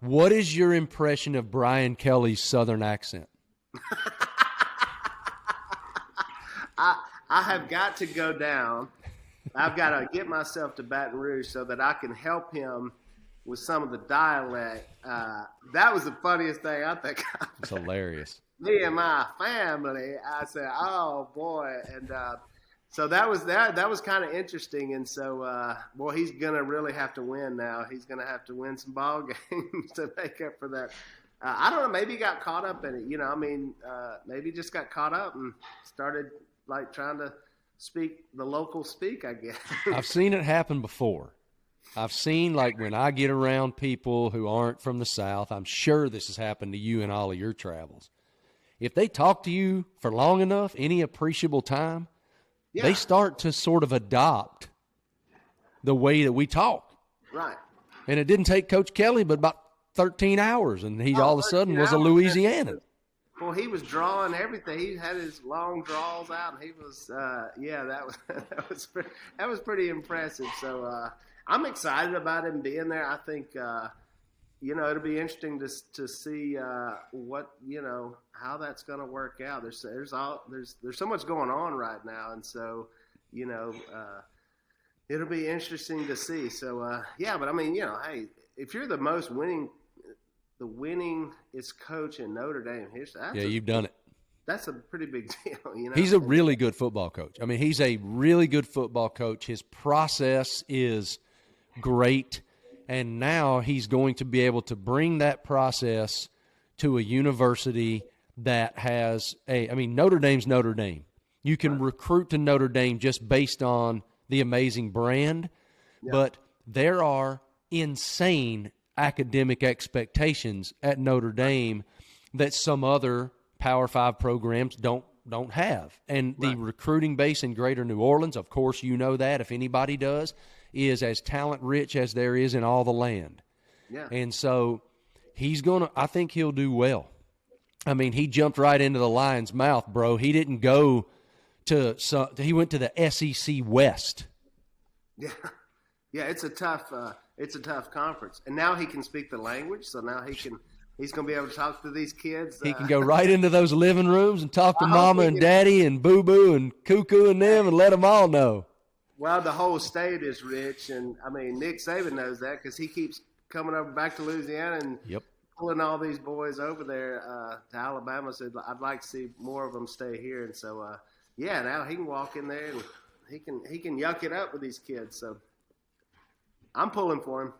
What is your impression of Brian Kelly's Southern accent? I have got to go down. I've got to get myself to Baton Rouge so that I can help him with some of the dialect. That was the funniest thing I think. It's hilarious. Me and my family. I said, "Oh boy!" And so that was kind of interesting. And so, boy, he's gonna really have to win now. He's gonna have to win some ball games to make up for that. I don't know. Maybe he got caught up in it. Maybe just got caught up and started like trying to speak the local speak, I guess. I've seen it happen before. I've seen, like, when I get around people who aren't from the South, I'm sure this has happened to you in all of your travels. If they talk to you for long enough, any appreciable time, they start to sort of adopt the way that we talk. Right. And it didn't take Coach Kelly but about 13 hours, and he all of a sudden was a Louisianan. Well, he was drawing everything. He had his long draws out, and he was, that was pretty impressive. So I'm excited about him being there. I think, it'll be interesting to see what how that's going to work out. There's so much going on right now, and so it'll be interesting to see. So but I mean, hey, if you're the winningest coach in Notre Dame history. You've done it. That's a pretty big deal, He's a really good football coach. I mean, he's a really good football coach. His process is great, and now he's going to be able to bring that process to a university that has Notre Dame's Notre Dame. You can recruit to Notre Dame just based on the amazing brand, but there are insane academic expectations at Notre Dame that some other Power 5 programs don't have. And the recruiting base in Greater New Orleans, of course you know that, if anybody does, is as talent-rich as there is in all the land. Yeah. And so I think he'll do well. I mean, he jumped right into the lion's mouth, bro. He didn't go he went to the SEC West. Yeah. Yeah, it's a tough conference. And now he can speak the language, so now he's going to be able to talk to these kids. He can go right into those living rooms and talk to mama and daddy and boo-boo and cuckoo and them and let them all know. Well, the whole state is rich, and, Nick Saban knows that because he keeps coming over back to Louisiana and pulling all these boys over there to Alabama. So I'd like to see more of them stay here. And so, now he can walk in there and he can yuck it up with these kids. So I'm pulling for him.